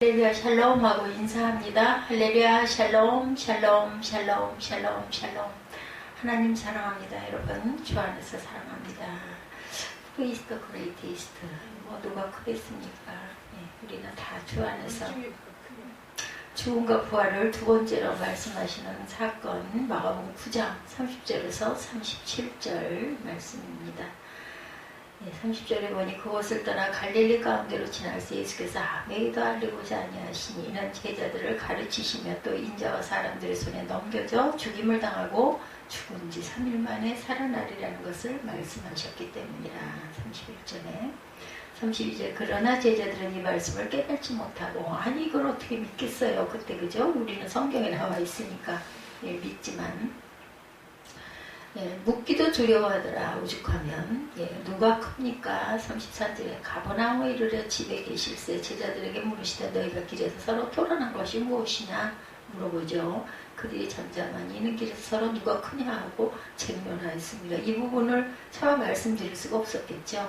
할렐루야 샬롬 하고 인사합니다. 할렐루야 샬롬 샬롬 샬롬 샬롬 샬롬. 하나님 사랑합니다. 여러분 주 안에서 사랑합니다. 크리스트 그레이티스트 누가 크겠습니까? 우리는 다 주 안에서 죽음과 부활을 두 번째로 말씀하시는 사건 마가복음 9장 30절에서 37절 말씀입니다. 30절에 보니 그곳을 떠나 갈릴리 가운데로 지나서 예수께서 아무에게도 알리고자 아니하시니 이는 제자들을 가르치시며 또 인자와 사람들의 손에 넘겨져 죽임을 당하고 죽은 지 3일 만에 살아나리라는 것을 말씀하셨기 때문이라. 31절에 32절 그러나 제자들은 이 말씀을 깨닫지 못하고 아니 이걸 어떻게 믿겠어요. 그때 그죠? 우리는 성경에 나와 있으니까 믿지만 묻기도 두려워하더라. 오죽하면 누가 큽니까? 33절에 가버나움에 이르러 집에 계실세 제자들에게 물으시되 너희가 길에서 서로 토론한 것이 무엇이냐 물어보죠. 그들이 잠잠하니 이는 길에서 서로 누가 크냐 하고 쟁론하였습니다. 이 부분을 차마 말씀드릴 수가 없었겠죠.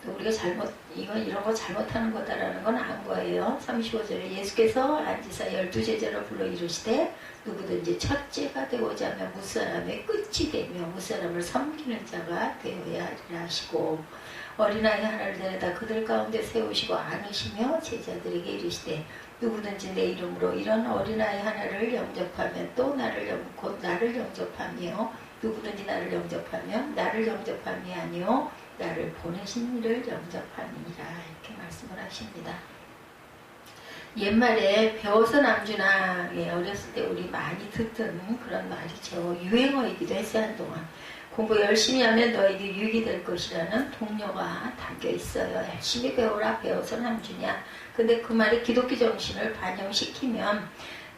우리가 이런 거 잘못하는 거다라는 건 안 거예요. 35절에 예수께서 앉으사 12제자를 불러 이르시되 누구든지 첫째가 되고자 하면 무사람의 끝이 되며 무사람을 섬기는 자가 되어야 하리라 하시고 어린아이 하나를 데려다 그들 가운데 세우시고 안으시며 제자들에게 이르시되 누구든지 내 이름으로 이런 어린아이 하나를 영접하면 또 곧 나를 영접하며 누구든지 나를 영접하면 나를 영접함이 아니요 나를 보내신 이를 영접함이니라 이렇게 말씀을 하십니다. 옛말에 배워서 남주나 어렸을 때 우리 많이 듣던 그런 말이죠. 유행어이기도 했어요. 한동안 공부 열심히 하면 너에게 유익이 될 것이라는 동료가 담겨 있어요. 열심히 배워라 배워서 남주냐. 근데 그 말이 기독교 정신을 반영시키면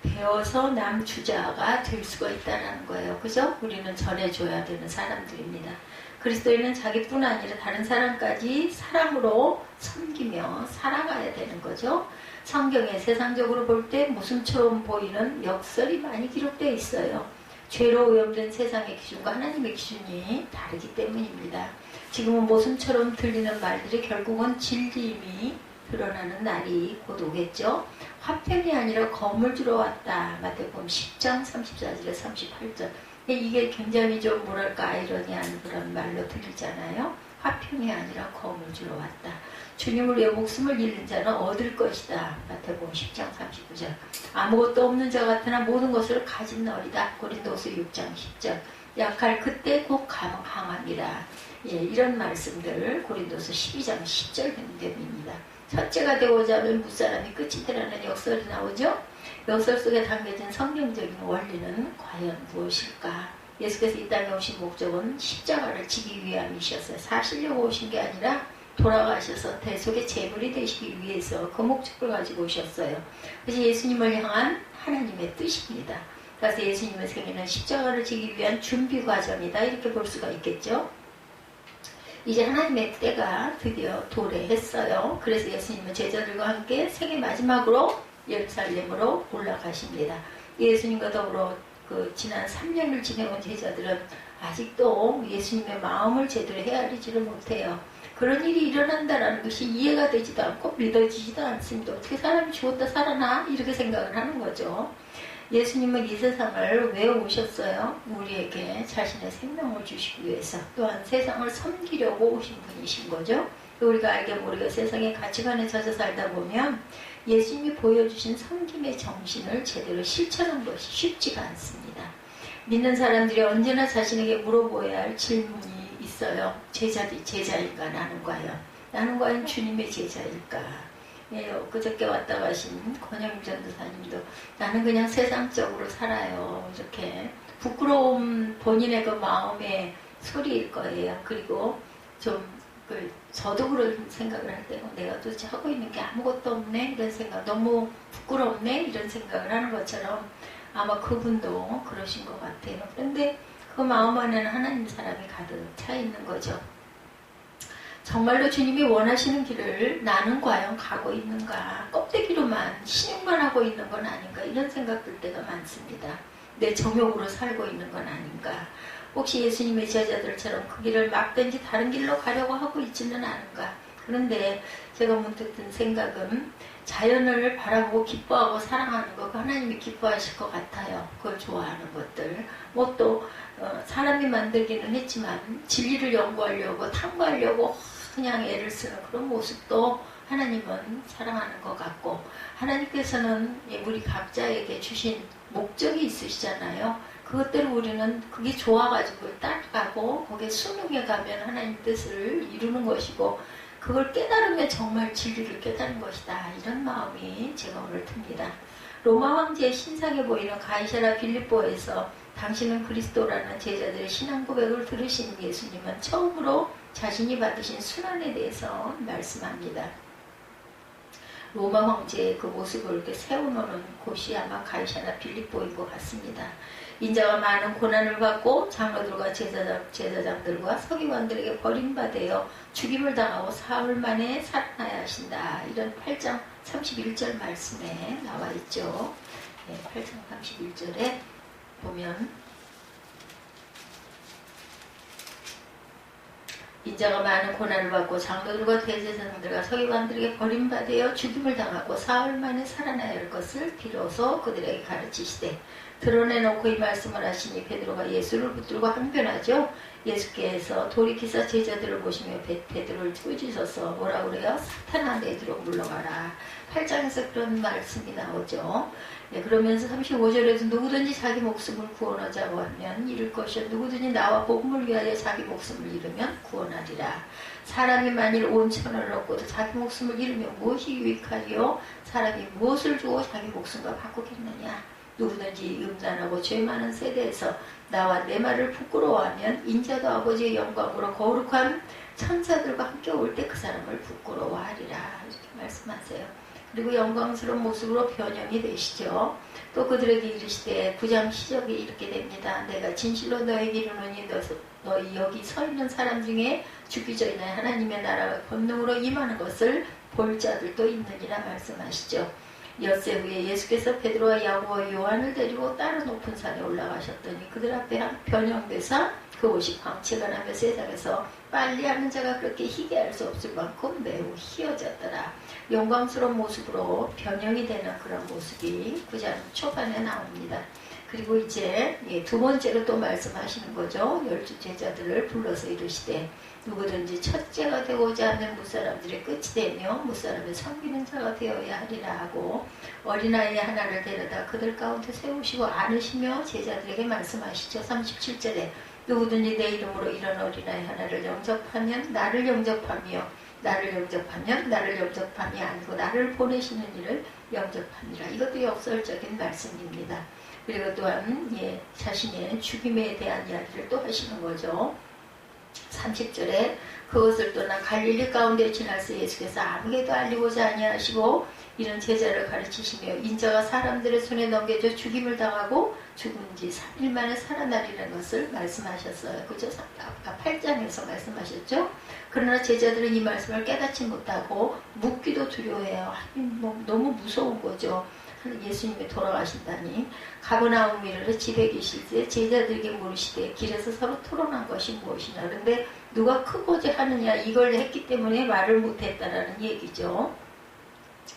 배워서 남주자가 될 수가 있다는 거예요. 그죠? 우리는 전해줘야 되는 사람들입니다. 그리스도인은 자기뿐 아니라 다른 사람까지 사랑으로 섬기며 살아가야 되는 거죠. 성경에 세상적으로 볼 때 모순처럼 보이는 역설이 많이 기록되어 있어요. 죄로 오염된 세상의 기준과 하나님의 기준이 다르기 때문입니다. 지금은 모순처럼 들리는 말들이 결국은 진리임이 드러나는 날이 곧 오겠죠. 화평이 아니라 검을 주러 왔다. 마태복음 10장 34절에 38절. 이게 굉장히 좀 뭐랄까 아이러니한 그런 말로 들리잖아요. 화평이 아니라 검을 주러 왔다. 주님을 위해 목숨을 잃는 자는 얻을 것이다. 마태복음 10장 39절. 아무것도 없는 자 같으나 모든 것을 가진 너리다. 고린도서 6장 10절. 약할 그때 곧 강함이라. 이런 말씀들 고린도서 12장 10절 등등입니다. 첫째가 되고자 하면 무사람이 끝이 되라는 역설이 나오죠. 역설 속에 담겨진 성경적인 원리는 과연 무엇일까? 예수께서 이 땅에 오신 목적은 십자가를 지기 위함이셨어요. 사시려고 오신 게 아니라 돌아가셔서 대속의 제물이 되시기 위해서 그 목적을 가지고 오셨어요. 그래서 예수님을 향한 하나님의 뜻입니다. 그래서 예수님의 생애는 십자가를 지기 위한 준비 과정이다. 이렇게 볼 수가 있겠죠. 이제 하나님의 때가 드디어 도래했어요. 그래서 예수님은 제자들과 함께 생애 마지막으로 예루살렘으로 올라가십니다. 예수님과 더불어 지난 3년을 지내온 제자들은 아직도 예수님의 마음을 제대로 헤아리지를 못해요. 그런 일이 일어난다는 것이 이해가 되지도 않고 믿어지지도 않습니다. 어떻게 사람이 죽었다 살아나? 이렇게 생각을 하는 거죠. 예수님은 이 세상을 왜 오셨어요? 우리에게 자신의 생명을 주시기 위해서 또한 세상을 섬기려고 오신 분이신 거죠. 우리가 알게 모르게 세상의 가치관에 젖어 살다 보면 예수님이 보여주신 섬김의 정신을 제대로 실천한 것이 쉽지가 않습니다. 믿는 사람들이 언제나 자신에게 물어보아야 할 질문이 있어요. 제자일까? 나는 과연 주님의 제자일까? 그저께 왔다 가신 권영임 전도사님도 나는 그냥 세상적으로 살아요. 이렇게 부끄러움 본인의 그 마음의 소리일 거예요. 그리고 저도 그런 생각을 할 때는 내가 도대체 하고 있는 게 아무것도 없네 이런 생각, 너무 부끄럽네 이런 생각을 하는 것처럼 아마 그분도 그러신 것 같아요. 그런데 그 마음 안에는 하나님 사람이 가득 차 있는 거죠. 정말로 주님이 원하시는 길을 나는 과연 가고 있는가, 껍데기로만 신용만 하고 있는 건 아닌가 이런 생각 들 때가 많습니다. 내 정욕으로 살고 있는 건 아닌가, 혹시 예수님의 제자들처럼 그 길을 막든지 다른 길로 가려고 하고 있지는 않은가. 그런데 제가 문득 든 생각은 자연을 바라보고 기뻐하고 사랑하는 거 하나님이 기뻐하실 것 같아요. 그걸 좋아하는 것들. 뭐 또 사람이 만들기는 했지만 진리를 연구하려고 탐구하려고 그냥 애를 쓰는 그런 모습도 하나님은 사랑하는 것 같고, 하나님께서는 우리 각자에게 주신 목적이 있으시잖아요. 그것대로 우리는 그게 좋아가지고 따라가고 거기에 순응해 가면 하나님 뜻을 이루는 것이고, 그걸 깨달으면 정말 진리를 깨달은 것이다. 이런 마음이 제가 오늘 듭니다. 로마 황제의 신상에 보이는 가이사라 빌립보에서 당신은 그리스도라는 제자들의 신앙 고백을 들으신 예수님은 처음으로 자신이 받으신 순환에 대해서 말씀합니다. 로마 황제의 그 모습을 이렇게 세워놓는 곳이 아마 가이사라 빌립보인 것 같습니다. 인자가 많은 고난을 받고 장로들과 제사장들과 서기관들에게 버림받아 죽임을 당하고 사흘 만에 살아나야 하신다. 이런 8장 31절 말씀에 나와 있죠. 8장 31절에 보면 인자가 많은 고난을 받고 장로들과 대제사장들과 서기관들에게 버림받아 죽임을 당하고 사흘 만에 살아나야 할 것을 비로소 그들에게 가르치시되, 드러내놓고 이 말씀을 하시니 베드로가 예수를 붙들고 항변하죠. 예수께서 돌이키사 제자들을 보시며 베드로를 꾸짖어서 뭐라 그래요? 사탄아 내뒤로 물러가라. 8장에서 그런 말씀이 나오죠. 그러면서 35절에서 누구든지 자기 목숨을 구원하자고 하면 잃을 것이요 누구든지 나와 복음을 위하여 자기 목숨을 잃으면 구원하리라. 사람이 만일 온 천을 얻고도 자기 목숨을 잃으면 무엇이 유익하리요? 사람이 무엇을 주고 자기 목숨과 바꾸겠느냐? 누구든지 음란하고 죄 많은 세대에서 나와 내 말을 부끄러워하면 인자도 아버지의 영광으로 거룩한 천사들과 함께 올 때 그 사람을 부끄러워하리라. 이렇게 말씀하세요. 그리고 영광스러운 모습으로 변형이 되시죠. 또 그들에게 이르시되 9장 시작이 이렇게 됩니다. 내가 진실로 너에게 이르노니 너희 여기 서 있는 사람 중에 죽기 전에 하나님의 나라가 권능으로 임하는 것을 볼 자들도 있느니라 말씀하시죠. 엿새 후에 예수께서 베드로와 야고보와 요한을 데리고 다른 높은 산에 올라가셨더니 그들 앞에 변형되사 그 옷이 광채가 나며 세상에서 빨리하는 자가 그렇게 희게 할 수 없을 만큼 매우 희어졌더라. 영광스러운 모습으로 변형이 되는 그런 모습이 9장 초반에 나옵니다. 그리고 이제 두 번째로 또 말씀하시는 거죠. 12 제자들을 불러서 이르시되 누구든지 첫째가 되고자 하면 무사람들의 끝이 되며 무사람의 섬기는 자가 되어야 하리라 하고, 어린아이 하나를 데려다 그들 가운데 세우시고 안으시며 제자들에게 말씀하시죠. 37절에 누구든지 내 이름으로 이런 어린아이 하나를 영접하면 나를 영접하며 나를 영접하면 나를 영접함이 아니고 나를 보내시는 이를 영접하니라. 이것도 역설적인 말씀입니다. 그리고 또한 자신의 죽임에 대한 이야기를 또 하시는 거죠. 30절에 그것을 떠나 갈릴리 가운데 지나서 예수께서 아무에게도 알리고자 아니하시고 이런 제자를 가르치시며 인자가 사람들의 손에 넘겨져 죽임을 당하고 죽은 지 3일 만에 살아나리라는 것을 말씀하셨어요. 그죠? 아까 8장에서 말씀하셨죠? 그러나 제자들은 이 말씀을 깨닫지 못하고 묻기도 두려워해요. 너무 무서운 거죠. 예수님이 돌아가신다니. 가버나움이를 집에 계실 때 제자들에게 물으시되 길에서 서로 토론한 것이 무엇이냐. 그런데 누가 크고자 하느냐 이걸 했기 때문에 말을 못했다라는 얘기죠.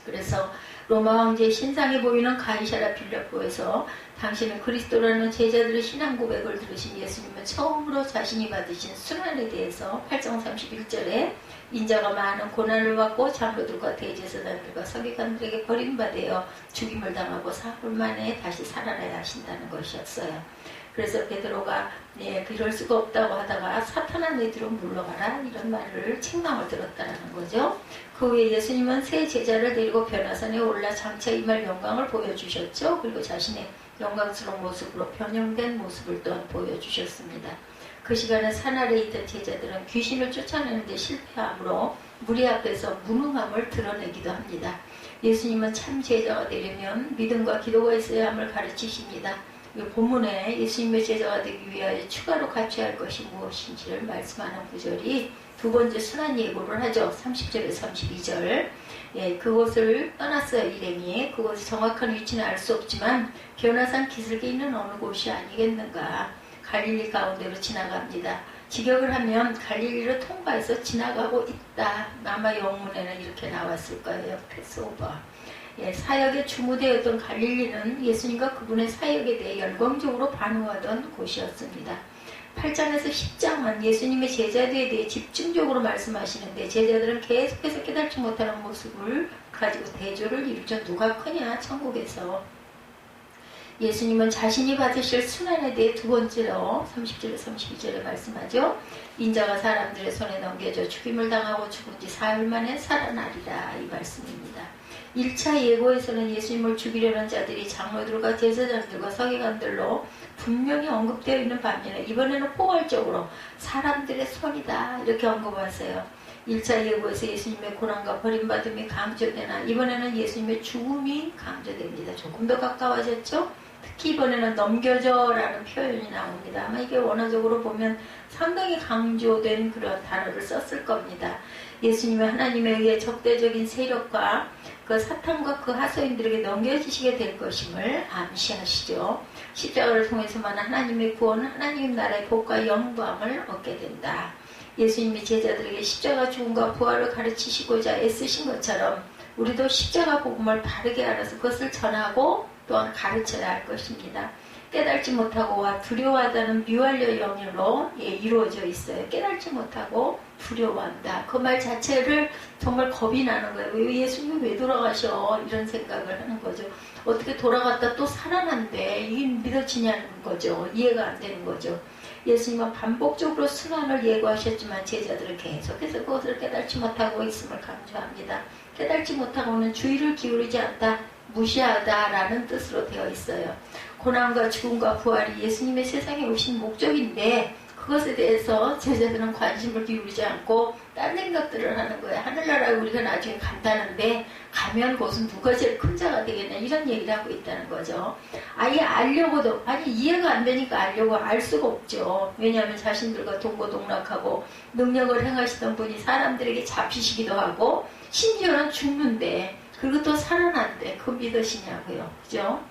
그래서 로마 황제의 신상에 보이는 가이사라 빌립보에서 당신은 그리스도라는 제자들의 신앙 고백을 들으신 예수님은 처음으로 자신이 받으신 순환에 대해서 8장 31절에 인자가 많은 고난을 받고 장로들과 대제사장들과 서기관들에게 버림받아 죽임을 당하고 사흘 만에 다시 살아나야 하신다는 것이었어요. 그래서 베드로가 그럴 수가 없다고 하다가 사탄아 내 뒤로 물러가라 이런 말을 책망을 들었다는 거죠. 그 후에 예수님은 새 제자를 데리고 변화산에 올라 장차 임할 영광을 보여주셨죠. 그리고 자신의 영광스러운 모습으로 변형된 모습을 또한 보여주셨습니다. 그 시간에 산 아래에 있던 제자들은 귀신을 쫓아내는데 실패함으로 무리 앞에서 무능함을 드러내기도 합니다. 예수님은 참 제자가 되려면 믿음과 기도가 있어야 함을 가르치십니다. 이 본문에 예수님의 제자가 되기 위하여 추가로 갖춰야 할 것이 무엇인지를 말씀하는 구절이 두 번째 순환 예고를 하죠. 30절에서 32절. 그곳을 떠났어요. 일행이. 그곳의 정확한 위치는 알 수 없지만 변화산 기슭에 있는 어느 곳이 아니겠는가. 갈릴리 가운데로 지나갑니다. 직역을 하면 갈릴리를 통과해서 지나가고 있다. 아마 영문에는 이렇게 나왔을 거예요. 패스오버. 사역의 주무대였던 갈릴리는 예수님과 그분의 사역에 대해 열광적으로 반응하던 곳이었습니다. 8장에서 10장은 예수님의 제자들에 대해 집중적으로 말씀하시는데 제자들은 계속해서 깨닫지 못하는 모습을 가지고 대조를 이루죠. 누가 크냐 천국에서. 예수님은 자신이 받으실 순환에 대해 두 번째로 30절에 32절에 말씀하죠. 인자가 사람들의 손에 넘겨져 죽임을 당하고 죽은 지 사흘 만에 살아나리라 이 말씀입니다. 1차 예고에서는 예수님을 죽이려는 자들이 장로들과 제사장들과 서기관들로 분명히 언급되어 있는 반면에 이번에는 포괄적으로 사람들의 손이다 이렇게 언급하세요. 1차 예고에서 예수님의 고난과 버림받음이 강조되나 이번에는 예수님의 죽음이 강조됩니다. 조금 더 가까워졌죠? 특히 이번에는 넘겨져라는 표현이 나옵니다. 아마 이게 원어적으로 보면 상당히 강조된 그런 단어를 썼을 겁니다. 예수님은 하나님에 의해 적대적인 세력과 그 사탄과 그 하소인들에게 넘겨지시게 될 것임을 암시하시죠. 십자가를 통해서만 하나님의 구원, 하나님 나라의 복과 영광을 얻게 된다. 예수님이 제자들에게 십자가 죽음과 부활을 가르치시고자 애쓰신 것처럼 우리도 십자가 복음을 바르게 알아서 그것을 전하고 또한 가르쳐야 할 것입니다. 깨닫지 못하고와 두려워하다는 미완료 영어로 이루어져 있어요. 깨닫지 못하고 두려워한다. 그 말 자체를 정말 겁이 나는 거예요. 왜 예수님이 왜 돌아가셔? 이런 생각을 하는 거죠. 어떻게 돌아갔다 또 살아난대? 이게 믿어지냐는 거죠. 이해가 안 되는 거죠. 예수님은 반복적으로 순환을 예고하셨지만 제자들은 계속해서 그것을 깨닫지 못하고 있음을 강조합니다. 깨닫지 못하고는 주의를 기울이지 않다, 무시하다라는 뜻으로 되어 있어요. 고난과 죽음과 부활이 예수님의 세상에 오신 목적인데 그것에 대해서 제자들은 관심을 기울이지 않고 딴 생각들을 하는 거예요. 하늘나라에 우리가 나중에 간다는데 가면 그것은 누가 제일 큰 자가 되겠냐 이런 얘기를 하고 있다는 거죠. 아예 알려고도 이해가 안 되니까 알려고 알 수가 없죠. 왜냐하면 자신들과 동고동락하고 능력을 행하시던 분이 사람들에게 잡히시기도 하고 심지어는 죽는데 그리고 또 살아난대. 그거 믿으시냐고요. 그죠?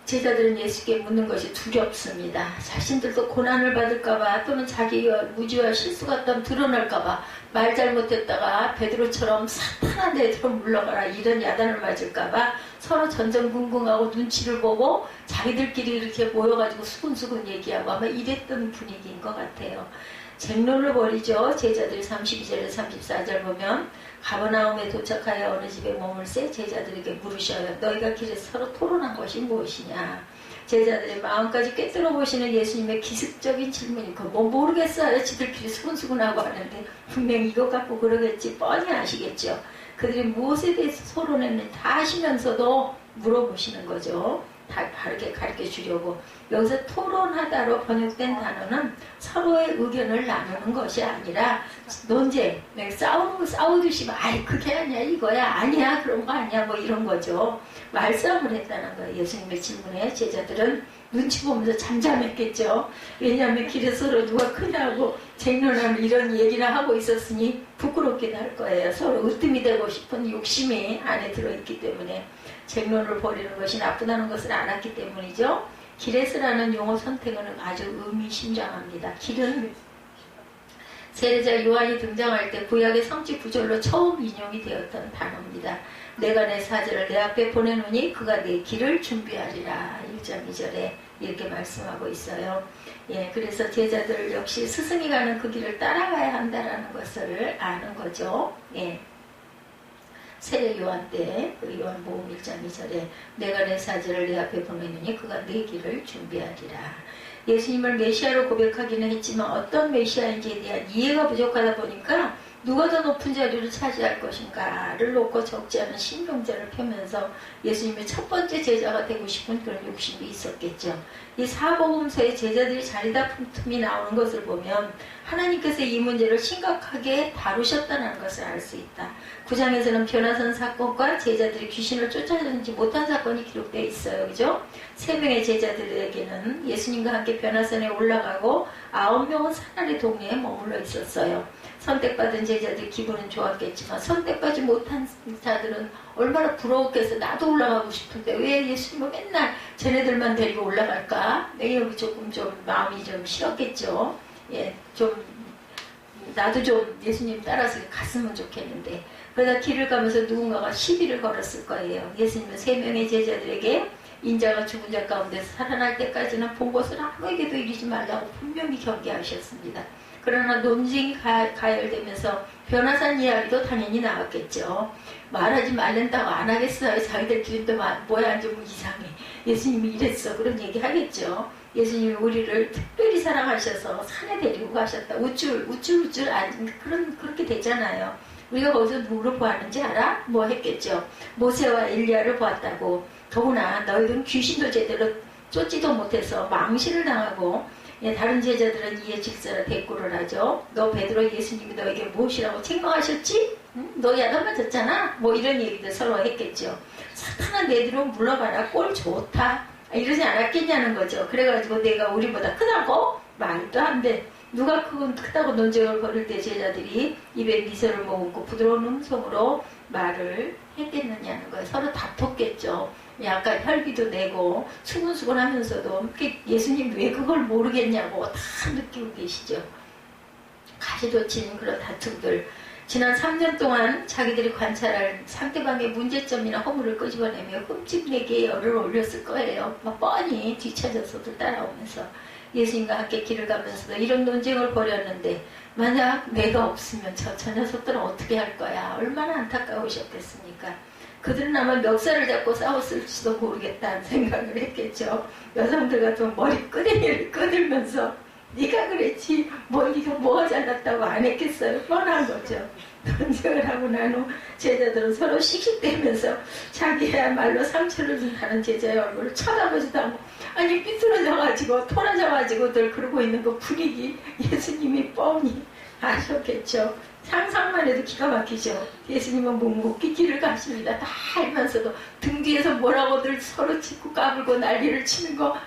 제자들은 예수께 묻는 것이 두렵습니다. 자신들도 고난을 받을까봐 또는 자기가 무지와 실수 같다면 드러날까봐 말 잘못했다가 베드로처럼 사탄한테 들어 물러가라 이런 야단을 맞을까봐 서로 전전긍긍하고 눈치를 보고 자기들끼리 이렇게 모여가지고 수근수근 얘기하고 아마 이랬던 분위기인 것 같아요. 쟁론을 벌이죠. 제자들이 32절에 34절 보면 가버나움에 도착하여 어느 집에 머물세 제자들에게 물으셔요. 너희가 길에서 서로 토론한 것이 무엇이냐. 제자들의 마음까지 꿰뚫어 보시는 예수님의 기습적인 질문이 뭐 모르겠어요. 지들끼리 수근수근하고 하는데 분명히 이거 갖고 그러겠지 뻔히 아시겠죠. 그들이 무엇에 대해서 토론했는지 다 아시면서도 물어보시는 거죠. 다 바르게 가르쳐 주려고. 여기서 토론하다로 번역된 단어는 서로의 의견을 나누는 것이 아니라 논쟁, 싸우듯이 그게 아니야 이거야 아니야 그런 거 아니야 뭐 이런 거죠. 말싸움을 했다는 거예요. 예수님의 질문에 제자들은 눈치 보면서 잠잠했겠죠. 왜냐하면 길에서 서로 누가 크냐고 쟁론하는 이런 얘기를 하고 있었으니 부끄럽기도 할 거예요. 서로 으뜸이 되고 싶은 욕심이 안에 들어있기 때문에 쟁론을 벌이는 것이 나쁘다는 것을 알았기 때문이죠. 길에서라는 용어 선택은 아주 의미심장합니다. 길은 세례자 요한이 등장할 때 구약의 성지 구절로 처음 인용이 되었던 단어입니다. 내가 내 사자를 내 앞에 보내노니 그가 내 길을 준비하리라. 1장 2절에 이렇게 말씀하고 있어요. 그래서 제자들 역시 스승이 가는 그 길을 따라가야 한다는 것을 아는 거죠. 세례 요한 때, 그 요한복음 1장 2절에 내가 내 사자를 내 앞에 보내느니 그가 내 길을 준비하리라. 예수님을 메시아로 고백하기는 했지만 어떤 메시아인지에 대한 이해가 부족하다 보니까 누가 더 높은 자리를 차지할 것인가를 놓고 적지 않은 신경전을 펴면서 예수님의 첫 번째 제자가 되고 싶은 그런 욕심이 있었겠죠. 이 사복음서에 제자들이 자리다툼이 나오는 것을 보면 하나님께서 이 문제를 심각하게 다루셨다는 것을 알 수 있다. 9장에서는 변화선 사건과 제자들이 귀신을 쫓아내지 못한 사건이 기록되어 있어요. 그죠? 3명의 제자들에게는 예수님과 함께 변화선에 올라가고 9명은 사나리 동네에 머물러 있었어요. 선택받은 제자들 기분은 좋았겠지만 선택받지 못한 자들은 얼마나 부러웠겠어. 나도 올라가고 싶은데 왜 예수님은 맨날 쟤네들만 데리고 올라갈까? 여기 조금 좀 마음이 좀 싫었겠죠. 나도 좀 예수님 따라서 갔으면 좋겠는데 그러다 길을 가면서 누군가가 시비를 걸었을 거예요. 예수님은 3명의 제자들에게 인자가 죽은 자 가운데서 살아날 때까지는 본 것을 아무에게도 이르지 말라고 분명히 경계하셨습니다. 그러나 논쟁이 가열되면서 변화산 이야기도 당연히 나왔겠죠. 말하지 말란다고 안 하겠어요. 자기들끼리 또 뭐야 좀 이상해. 예수님이 이랬어. 그런 얘기 하겠죠. 예수님이 우리를 특별히 사랑하셔서 산에 데리고 가셨다. 우쭐 그렇게 되잖아요. 우리가 거기서 누구를 보았는지 알아? 뭐 했겠죠. 모세와 엘리야를 보았다고. 더구나 너희들은 귀신도 제대로 쫓지도 못해서 망신을 당하고, 다른 제자들은 이에 질서라 대꾸를 하죠. 너 베드로, 예수님이 너에게 무엇이라고 책망하셨지? 응? 너 야단 맞았잖아? 뭐 이런 얘기들 서로 했겠죠. 사탄아 내 뒤로 물러가라. 꼴 좋다. 이러지 않았겠냐는 거죠. 그래가지고 내가 우리보다 크다고? 말도 안 돼. 누가 크다고 논쟁을 벌일 때 제자들이 입에 미소를 머금고 부드러운 음성으로 말을 했겠느냐는 거예요. 서로 다퉜겠죠. 약간 혈기도 내고 수근수근 하면서도 예수님 왜 그걸 모르겠냐고 다 느끼고 계시죠. 가시돋친 그런 다툼들. 지난 3년 동안 자기들이 관찰할 상대방의 문제점이나 허물을 끄집어내며 흠집내기에 열을 올렸을 거예요. 막 뻔히 뒤쳐져서도 따라오면서 예수님과 함께 길을 가면서도 이런 논쟁을 벌였는데, 만약 내가 없으면 저 녀석들은 어떻게 할 거야. 얼마나 안타까우셨겠습니까. 그들은 아마 멱살을 잡고 싸웠을지도 모르겠다는 생각을 했겠죠. 여성들 같은 머리 끄댕이를 끄들면서 네가 그랬지 네가 뭐가 잘났다고 안 했겠어요. 뻔한 거죠. 논쟁을 하고 난 후 제자들은 서로 씩씩대면서 자기야말로 상처를 준 다른 제자의 얼굴을 쳐다보지도 않고, 아니 삐뚤어져가지고 토라져가지고들 그러고 있는 그 분위기 예수님이 뻔히 아셨겠죠. 상상만 해도 기가 막히죠. 예수님은 묵묵히 길을 가십니다. 다 알면서도 등 뒤에서 뭐라고들 서로 짚고 까불고 난리를 치는 거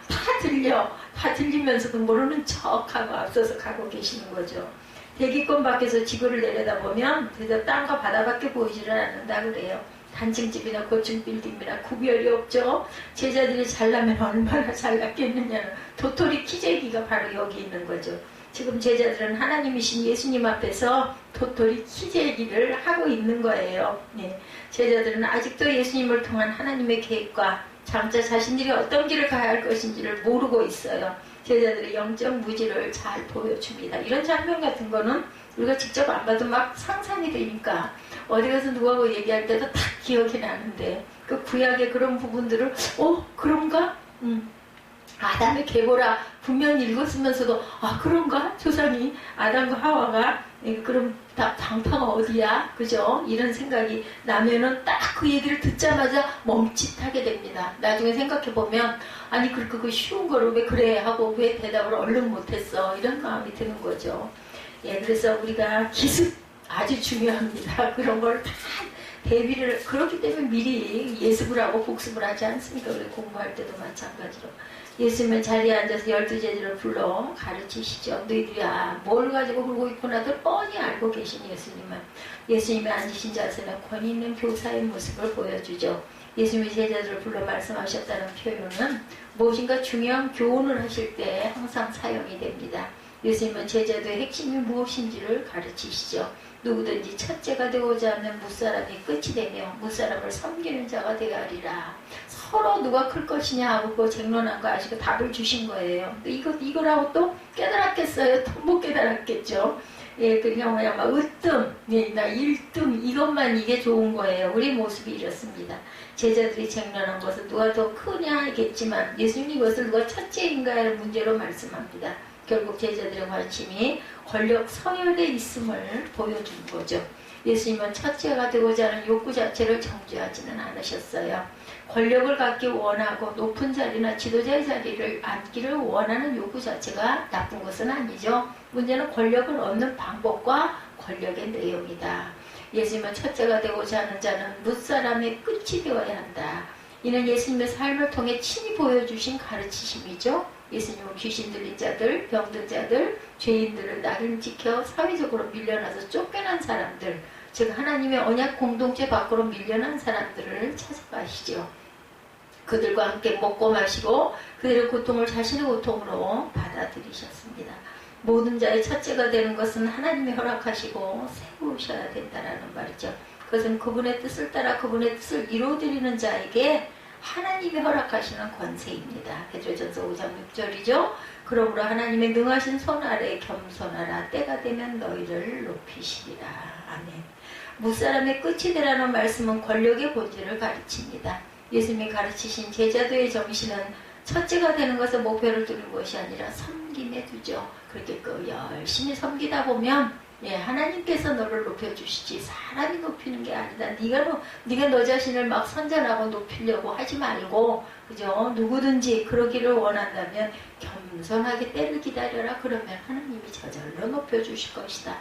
다 들리면서도 모르는 척하고 앞서서 가고 계시는 거죠. 대기권 밖에서 지구를 내려다보면 그저 땅과 바다밖에 보이지를 않는다 그래요. 단층집이나 고층 빌딩이나 구별이 없죠. 제자들이 잘나면 얼마나 잘났겠느냐는 도토리 키재기가 바로 여기 있는 거죠. 지금 제자들은 하나님이신 예수님 앞에서 도토리 키재기를 하고 있는 거예요. 네. 제자들은 아직도 예수님을 통한 하나님의 계획과 장차 자신들이 어떤 길을 가야 할 것인지를 모르고 있어요. 제자들의 영적 무지를 잘 보여줍니다. 이런 장면 같은 거는 우리가 직접 안 봐도 막 상상이 되니까 어디 가서 누구하고 얘기할 때도 다 기억이 나는데, 그 구약의 그런 부분들을 그런가? 아담의 계보라 분명히 읽었으면서도 그런가? 조상이 아담과 하와가 그럼 방파가 어디야? 그죠? 이런 생각이 나면은 딱 그 얘기를 듣자마자 멈칫하게 됩니다. 나중에 생각해보면 아니 그 쉬운 거를 왜 그래 하고 왜 대답을 얼른 못했어? 이런 마음이 드는 거죠. 그래서 우리가 기습 아주 중요합니다. 그런 걸 다 대비를, 그렇기 때문에 미리 예습을 하고 복습을 하지 않습니까? 우리 공부할 때도 마찬가지로. 예수님은 자리에 앉아서 12제자를 불러 가르치시죠. 너희들이야 뭘 가지고 그러고 있구나들 뻔히 알고 계신 예수님이 앉으신 자세는 권위 있는 교사의 모습을 보여주죠. 예수님이 제자들을 불러 말씀하셨다는 표현은 무엇인가 중요한 교훈을 하실 때 항상 사용이 됩니다. 예수님은 제자들의 핵심이 무엇인지를 가르치시죠. 누구든지 첫째가 되고자 하면 무사람이 끝이 되며 무사람을 섬기는 자가 되어야 하리라. 서로 누가 클 것이냐 하고 그거 쟁론한 거 아시고 답을 주신 거예요. 이거라고 또 깨달았겠어요? 또 못 깨달았겠죠. 그냥 막 으뜸, 나 1등 이것만 이게 좋은 거예요. 우리 모습이 이렇습니다. 제자들이 쟁론한 것은 누가 더 크냐겠지만 예수님이 이것을 누가 첫째인가의 문제로 말씀합니다. 결국 제자들의 관심이 권력 서열에 있음을 보여주는 거죠. 예수님은 첫째가 되고자 하는 욕구 자체를 정죄하지는 않으셨어요. 권력을 갖기 원하고 높은 자리나 지도자의 자리를 앉기를 원하는 욕구 자체가 나쁜 것은 아니죠. 문제는 권력을 얻는 방법과 권력의 내용이다. 예수님은 첫째가 되고자 하는 자는 무사람의 끝이 되어야 한다. 이는 예수님의 삶을 통해 친히 보여주신 가르치심이죠. 예수님은 귀신 들린 자들, 병든 자들, 죄인들을 나를 지켜 사회적으로 밀려나서 쫓겨난 사람들, 즉 하나님의 언약 공동체 밖으로 밀려난 사람들을 찾아가시죠. 그들과 함께 먹고 마시고 그들의 고통을 자신의 고통으로 받아들이셨습니다. 모든 자의 첫째가 되는 것은 하나님이 허락하시고 세우셔야 된다는 말이죠. 그것은 그분의 뜻을 따라 그분의 뜻을 이루어드리는 자에게 하나님이 허락하시는 권세입니다. 베드로전서 5장 6절이죠. 그러므로 하나님의 능하신 손 아래 겸손하라. 때가 되면 너희를 높이시리라. 아멘. 무사람의 끝이 되라는 말씀은 권력의 본질을 가르칩니다. 예수님이 가르치신 제자도의 정신은 첫째가 되는 것을 목표를 두는 것이 아니라 섬김에 두죠. 그렇게 열심히 섬기다 보면 하나님께서 너를 높여주시지 사람이 높이는 게 아니다. 네가 너 자신을 막 선전하고 높이려고 하지 말고, 그죠? 누구든지 그러기를 원한다면 겸손하게 때를 기다려라. 그러면 하나님이 저절로 높여주실 것이다.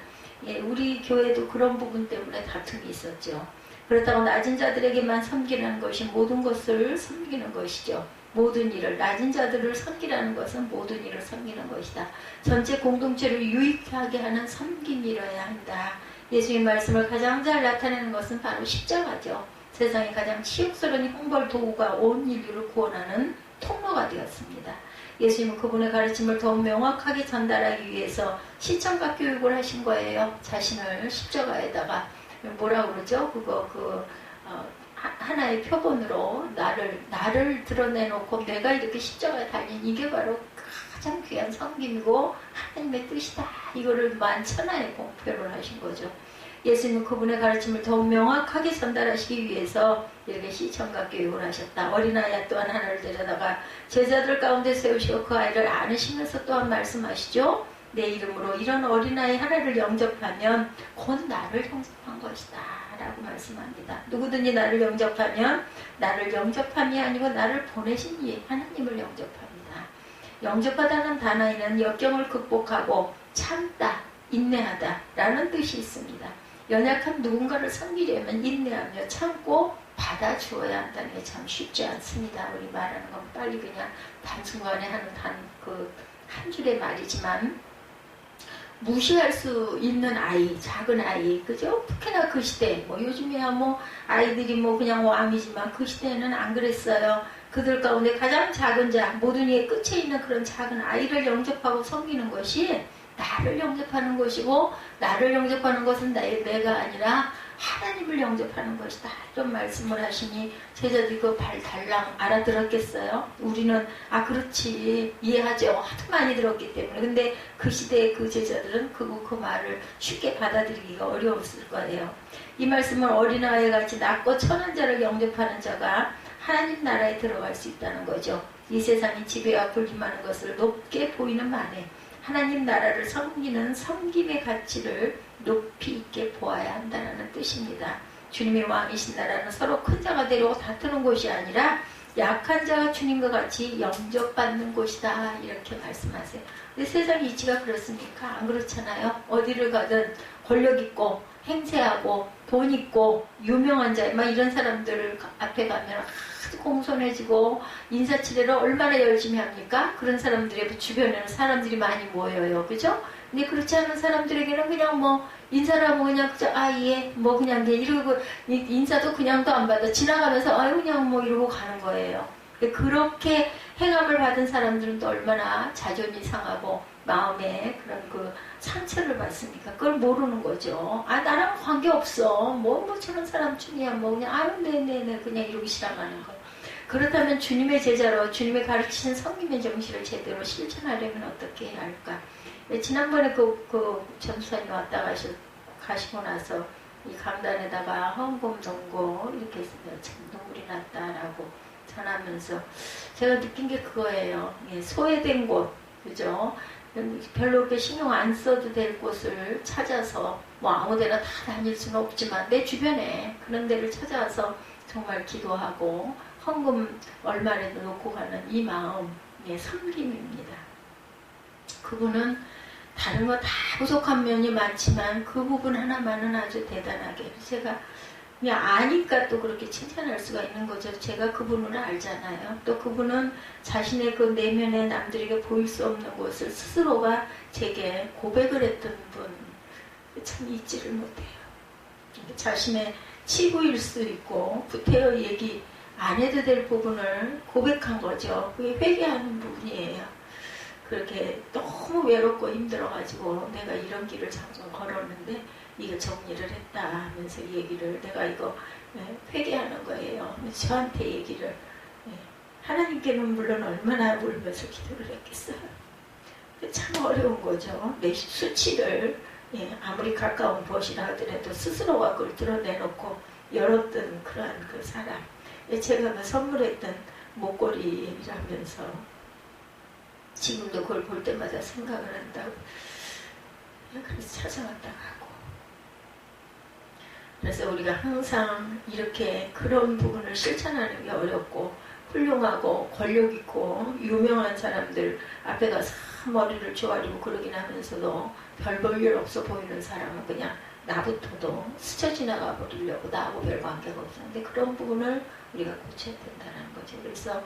우리 교회도 그런 부분 때문에 다툼이 있었죠. 그렇다고 낮은 자들에게만 섬기는 것이 모든 것을 섬기는 것이죠. 모든 일을, 낮은 자들을 섬기라는 것은 모든 일을 섬기는 것이다. 전체 공동체를 유익하게 하는 섬김이라야 한다. 예수의 말씀을 가장 잘 나타내는 것은 바로 십자가죠. 세상에 가장 치욕스러운 형벌 도구가 온 인류를 구원하는 통로가 되었습니다. 예수님은 그분의 가르침을 더 명확하게 전달하기 위해서 시청각 교육을 하신 거예요. 자신을 십자가에다가 뭐라 그러죠? 하나의 표본으로 나를 드러내놓고 내가 이렇게 십자가에 달린 이게 바로 가장 귀한 섬김이고 하나님의 뜻이다. 이거를 만천하에 공표를 하신 거죠. 예수님은 그분의 가르침을 더욱 명확하게 전달하시기 위해서 이렇게 시청각 교육을 하셨다. 어린아이 또한 하나를 데려다가 제자들 가운데 세우시고 그 아이를 안으시면서 또한 말씀하시죠. 내 이름으로 이런 어린아이 하나를 영접하면 곧 나를 영접한 것이다 라고 말씀합니다. 누구든지 나를 영접하면 나를 영접함이 아니고 나를 보내신 이 하나님을 영접합니다. 영접하다는 단어에는 역경을 극복하고 참다, 인내하다 라는 뜻이 있습니다. 연약한 누군가를 섬기려면 인내하며 참고 받아주어야 한다는 게 참 쉽지 않습니다. 우리 말하는 건 빨리 그냥 단순간에 하는 한 줄의 말이지만 무시할 수 있는 아이, 작은 아이, 그죠? 특히나 그 시대, 요즘에야 아이들이 그냥 왕이지만 그 시대에는 안 그랬어요. 그들 가운데 가장 작은 자, 모든 이의 끝에 있는 그런 작은 아이를 영접하고 섬기는 것이 나를 영접하는 것이고, 나를 영접하는 것은 내가 아니라 하나님을 영접하는 것이다. 이런 말씀을 하시니 제자들이 그 발 달랑 알아들었겠어요? 우리는 그렇지 이해하죠. 하도 많이 들었기 때문에. 근데 그 시대의 그 제자들은 그 말을 쉽게 받아들이기가 어려웠을 거예요. 이 말씀은 어린아이 같이 낮고 천한 자를 영접하는 자가 하나님 나라에 들어갈 수 있다는 거죠. 이 세상이 지배와 불림하는 것을 높게 보이는 만에 하나님 나라를 섬기는 섬김의 가치를 높이 있게 보아야 한다는 뜻입니다. 주님의 왕이신 나라는 서로 큰 자가 되려고 다투는 곳이 아니라 약한 자가 주님과 같이 영접받는 곳이다. 이렇게 말씀하세요. 근데 세상 이치가 그렇습니까? 안 그렇잖아요. 어디를 가든 권력 있고 행세하고 돈 있고 유명한 자, 이런 사람들 앞에 가면 아주 공손해지고 인사치레를 얼마나 열심히 합니까? 그런 사람들의 주변에는 사람들이 많이 모여요. 그죠? 근데 그렇지 않은 사람들에게는 그냥 인사를 하면 그냥 그냥 이러고 인사도 그냥도 안 받아. 지나가면서 그냥 이러고 가는 거예요. 그렇게 행함을 받은 사람들은 또 얼마나 자존이 상하고 마음에 그런 상처를 받습니까? 그걸 모르는 거죠. 나랑 관계없어. 저런 사람쯤이야. 그냥 네네네 그냥 이러고 지나가는 거예요. 그렇다면 주님의 제자로 주님의 가르치신 성김의 정신을 제대로 실천하려면 어떻게 해야 할까? 지난번에 그 전수사님 왔다 가시고 나서 이 강단에다가 헌금 don고 이렇게 했으면 참 눈물이 났다라고 전하면서 제가 느낀 게 그거예요. 소외된 곳, 그죠? 별로 그렇게 신경 안 써도 될 곳을 찾아서 아무데나 다 다닐 수는 없지만 내 주변에 그런 데를 찾아서 정말 기도하고 헌금 얼마라도 놓고 가는 이 마음, 섬김입니다. 그분은 다른 거 다 부족한 면이 많지만 그 부분 하나만은 아주 대단하게 제가 그냥 아니까 또 그렇게 칭찬할 수가 있는 거죠. 제가 그분을 알잖아요. 또 그분은 자신의 그 내면에 남들에게 보일 수 없는 것을 스스로가 제게 고백을 했던 분, 참 잊지를 못해요. 자신의 치부일 수 있고 구태여 얘기 안 해도 될 부분을 고백한 거죠. 그게 회개하는 부분이에요. 그렇게 너무 외롭고 힘들어가지고 내가 이런 길을 잠깐 걸었는데 이거 정리를 했다 하면서 얘기를 내가 이거 회개하는 거예요. 저한테 얘기를 하나님께는 물론 얼마나 울면서 기도를 했겠어요. 참 어려운 거죠. 내 수치를 아무리 가까운 벗이라 하더라도 스스로가 그걸 드러내놓고 열었던 그러한 그 사람. 제가 그 선물했던 목걸이라면서 지금도 그걸 볼 때마다 생각을 한다고. 그래서 찾아왔다가 하고. 그래서 우리가 항상 이렇게 그런 부분을 실천하는 게 어렵고 훌륭하고 권력 있고 유명한 사람들 앞에 가서 머리를 조아리고 그러긴 하면서도 별 볼 일 없어 보이는 사람은 그냥 나부터도 스쳐 지나가 버리려고 나하고 별 관계가 없었는데 그런 부분을 우리가 고쳐야 된다는 거죠. 그래서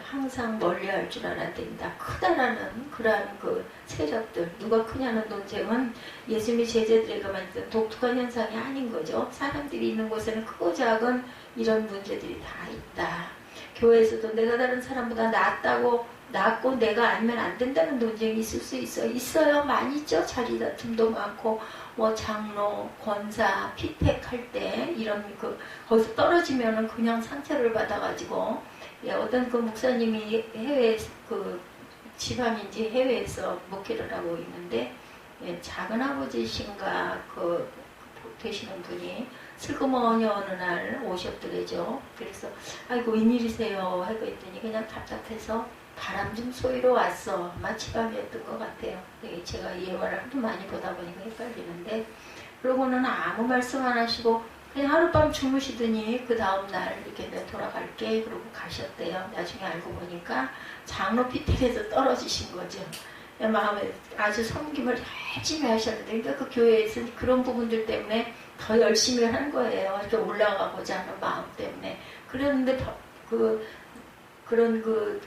항상 멀리할 줄 알아야 된다. 크다라는 그러한 그 세력들 누가 크냐는 논쟁은 예수님의 제자들에게만 있던 독특한 현상이 아닌 거죠. 사람들이 있는 곳에는 크고 작은 이런 문제들이 다 있다. 교회에서도 내가 다른 사람보다 낫고 내가 아니면 안 된다는 논쟁이 있을 수 있어요. 많이 있죠. 자리 다툼도 많고 뭐 장로, 권사, 피택할 때 이런 거기서 떨어지면은 그냥 상처를 받아가지고 어떤 그 목사님이 해외 지방인지 해외에서 목회를 하고 있는데 작은 아버지신가 되시는 분이 슬그머니 어느 날 오셨더래죠. 그래서 아이고 웬일이세요 하고 했더니 그냥 답답해서 바람 좀 쏘이러 왔어. 마치밤이었던 것 같아요. 제가 예화를 하도 많이 보다 보니까 헷갈리는데 그러고는 아무 말씀 안 하시고 그냥 하룻밤 주무시더니 그 다음날 이렇게 내가 돌아갈게 그러고 가셨대요. 나중에 알고 보니까 장로 피택에서 떨어지신 거죠. 마음에 아주 섬김을 열심히 하셨는데 그러니까 그 교회에서 그런 부분들 때문에 더 열심히 한 거예요. 이렇게 올라가고자 하는 마음 때문에. 그랬는데 그런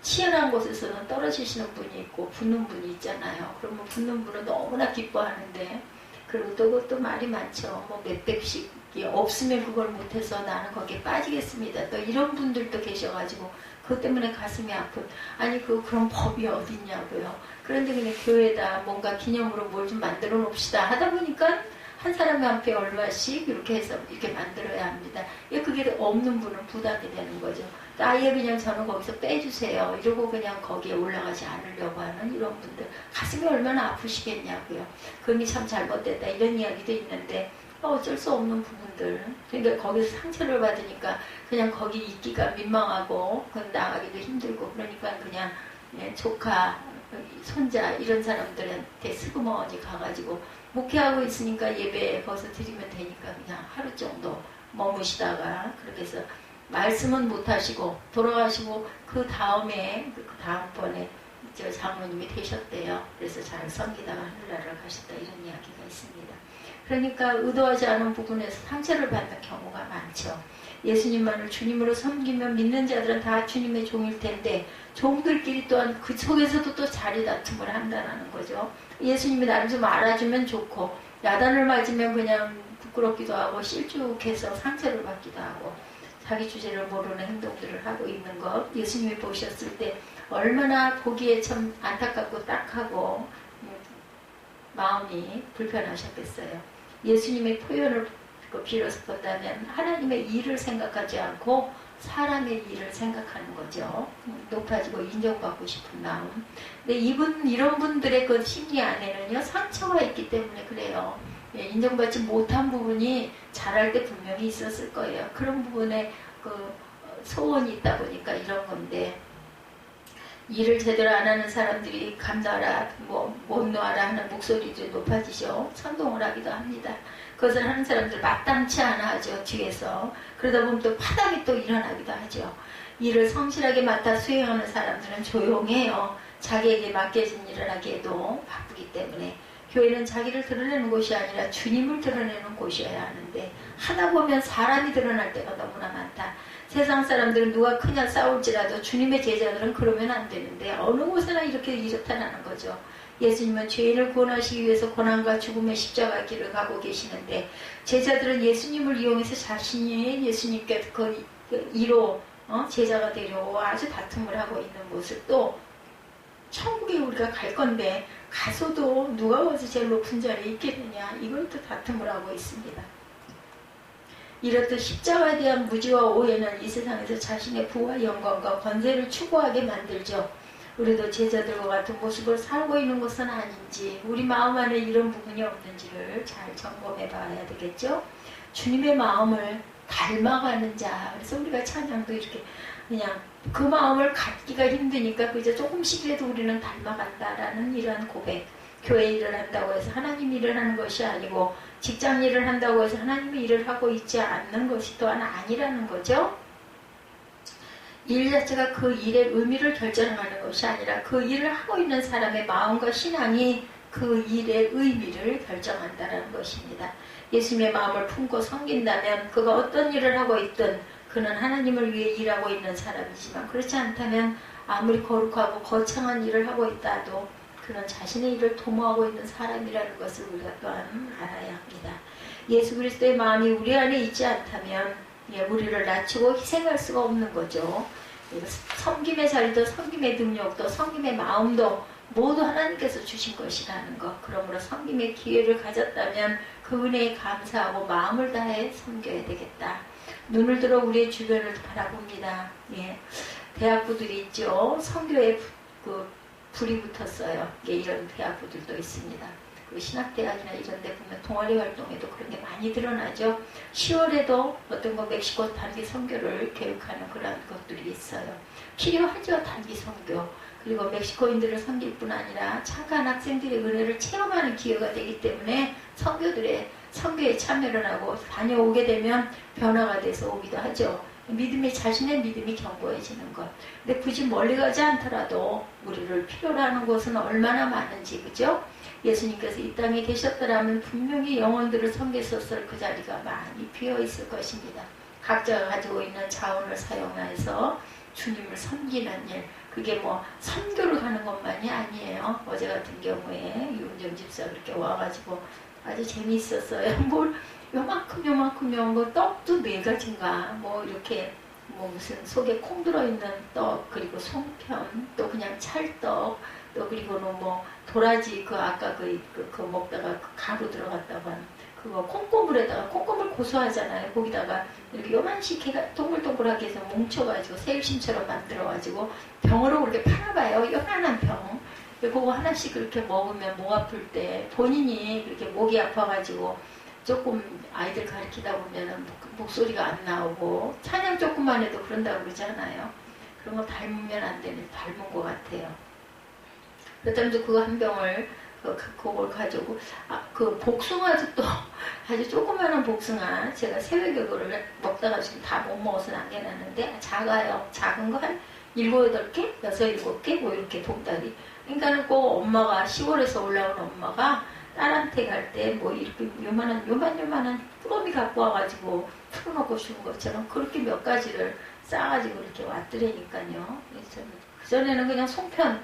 치열한 곳에서는 떨어지시는 분이 있고 붙는 분이 있잖아요. 그러면 붙는 분은 너무나 기뻐하는데 그리고 또 그것도 말이 많죠. 뭐 몇백씩이 없으면 그걸 못해서 나는 거기에 빠지겠습니다. 또 이런 분들도 계셔가지고 그것 때문에 가슴이 아픈 아니 그런 법이 어딨냐고요. 그런데 그냥 교회에다 뭔가 기념으로 뭘 좀 만들어 놓읍시다 하다 보니까 한 사람의 앞에 얼마씩 이렇게 해서 이렇게 만들어야 합니다. 그게 없는 분은 부담이 되는 거죠. 아예 그냥 저는 거기서 빼주세요. 이러고 그냥 거기에 올라가지 않으려고 하는 이런 분들 가슴이 얼마나 아프시겠냐고요. 그게 참 잘못됐다 이런 이야기도 있는데 어쩔 수 없는 부분들. 그러니까 거기서 상처를 받으니까 그냥 거기 있기가 민망하고 나가기도 힘들고 그러니까 그냥 조카, 손자 이런 사람들한테 스그머니 가가지고 목회하고 있으니까 예배 거기서 드리면 되니까 그냥 하루 정도 머무시다가 그렇게 해서 말씀은 못하시고 돌아가시고 그 다음번에 저 장로님이 되셨대요. 그래서 잘 섬기다가 하늘나라를 가셨다 이런 이야기가 있습니다. 그러니까 의도하지 않은 부분에서 상처를 받는 경우가 많죠. 예수님만을 주님으로 섬기면 믿는 자들은 다 주님의 종일 텐데 종들끼리 또한 그 속에서도 또 자리 다툼을 한다는 거죠. 예수님이 나를 좀 알아주면 좋고 야단을 맞으면 그냥 부끄럽기도 하고 실족해서 상처를 받기도 하고 자기 주제를 모르는 행동들을 하고 있는 것 예수님이 보셨을 때 얼마나 보기에 참 안타깝고 딱하고 마음이 불편하셨겠어요. 예수님의 표현을 빌어서 본다면 하나님의 일을 생각하지 않고 사람의 일을 생각하는 거죠. 높아지고 인정받고 싶은 마음. 근데 이런 분들의 그 심리 안에는요 상처가 있기 때문에 그래요. 인정받지 못한 부분이 자랄 때 분명히 있었을 거예요. 그런 부분에 소원이 있다 보니까 이런 건데 일을 제대로 안 하는 사람들이 감나라 못 놓아라 하는 목소리도 높아지죠. 선동을 하기도 합니다. 그것을 하는 사람들 마땅치 않아 하죠. 뒤에서. 그러다 보면 또 파닥이 또 일어나기도 하죠. 일을 성실하게 맡아 수행하는 사람들은 조용해요. 자기에게 맡겨진 일을 하기에도 바쁘기 때문에 교회는 자기를 드러내는 곳이 아니라 주님을 드러내는 곳이어야 하는데 하다 보면 사람이 드러날 때가 너무나 많다. 세상 사람들은 누가 크냐 싸울지라도 주님의 제자들은 그러면 안 되는데 어느 곳에나 이렇다는 거죠. 예수님은 죄인을 구원하시기 위해서 고난과 죽음의 십자가 길을 가고 계시는데 제자들은 예수님을 이용해서 자신이 예수님께 그 이로 제자가 되려고 아주 다툼을 하고 있는 모습도 천국에 우리가 갈 건데 가서도 누가 와서 제일 높은 자리에 있겠느냐, 이걸 또 다툼을 하고 있습니다. 이렇듯 십자가에 대한 무지와 오해는 이 세상에서 자신의 부와 영광과 권세를 추구하게 만들죠. 우리도 제자들과 같은 모습을 살고 있는 것은 아닌지, 우리 마음 안에 이런 부분이 없는지를 잘 점검해 봐야 되겠죠. 주님의 마음을 닮아가는 자. 그래서 우리가 찬양도 이렇게 그냥 그 마음을 갖기가 힘드니까 그저 조금씩이라도 우리는 닮아간다라는 이러한 고백. 교회 일을 한다고 해서 하나님 일을 하는 것이 아니고, 직장 일을 한다고 해서 하나님의 일을 하고 있지 않는 것이 또한 아니라는 거죠. 일 자체가 그 일의 의미를 결정하는 것이 아니라 그 일을 하고 있는 사람의 마음과 신앙이 그 일의 의미를 결정한다는 것입니다. 예수님의 마음을 품고 섬긴다면 그가 어떤 일을 하고 있든 그는 하나님을 위해 일하고 있는 사람이지만, 그렇지 않다면 아무리 거룩하고 거창한 일을 하고 있다도 그는 자신의 일을 도모하고 있는 사람이라는 것을 우리가 또한 알아야 합니다. 예수 그리스도의 마음이 우리 안에 있지 않다면 우리를 낮추고 희생할 수가 없는 거죠. 섬김의 자리도 섬김의 능력도 섬김의 마음도 모두 하나님께서 주신 것이라는 것. 그러므로 섬김의 기회를 가졌다면 그 은혜에 감사하고 마음을 다해 섬겨야 되겠다. 눈을 들어 우리의 주변을 바라봅니다. 대학부들이 있죠. 선교에 불이 붙었어요. 이런 대학부들도 있습니다. 그 신학대학이나 이런 데 보면 동아리 활동에도 그런 게 많이 드러나죠. 10월에도 어떤 거 멕시코 단기 선교를 계획하는 그런 것들이 있어요. 필요하죠, 단기 선교. 그리고 멕시코인들을 섬길 뿐 아니라 착한 학생들의 은혜를 체험하는 기회가 되기 때문에 선교에 참여를 하고 다녀오게 되면 변화가 돼서 오기도 하죠. 자신의 믿음이 견고해지는 것. 근데 굳이 멀리 가지 않더라도 우리를 필요로 하는 곳은 얼마나 많은지, 그죠? 예수님께서 이 땅에 계셨더라면 분명히 영혼들을 섬겼었을 그 자리가 많이 비어 있을 것입니다. 각자가 가지고 있는 자원을 사용해서 주님을 섬기는 일, 그게 선교를 가는 것만이 아니에요. 어제 같은 경우에 유은정 집사 그렇게 와가지고 아주 재미있었어요. 요만큼 떡도 4가지인가 이렇게 무슨 속에 콩 들어있는 떡, 그리고 송편, 또 그냥 찰떡, 또 그리고는 도라지 아까 그 먹다가 가루 들어갔다고 한 그거 콩고물에다가, 콩고물 고소하잖아요. 거기다가 이렇게 요만씩 해가 동글동글하게 해서 뭉쳐가지고 새일심처럼 만들어가지고 병으로 그렇게 팔아봐요. 요만한 병. 그거 하나씩 그렇게 먹으면 목 아플 때 본인이 그렇게 목이 아파가지고 조금 아이들 가르치다 보면은 목소리가 안 나오고 찬양 조금만 해도 그런다고 그러잖아요. 그런 거 닮으면 안 되는, 닮은 것 같아요. 그렇다면 그거 한 병을 그걸 가지고 그 복숭아도 또 아주 조그마한 복숭아, 제가 새벽에 그거를 먹다가 지금 다 못 먹어서 남겨놨는데 작아요. 작은 거 한 7, 8개? 6, 7개? 이렇게 봉다리. 그러니까는 꼭 엄마가 10월에서 올라온 엄마가 딸한테 갈 때 이렇게 요만한 꾸러미 갖고 와가지고 풀어놓고 주는 것처럼 그렇게 몇 가지를 싸가지고 이렇게 왔더라니까요. 그전에는 그냥 송편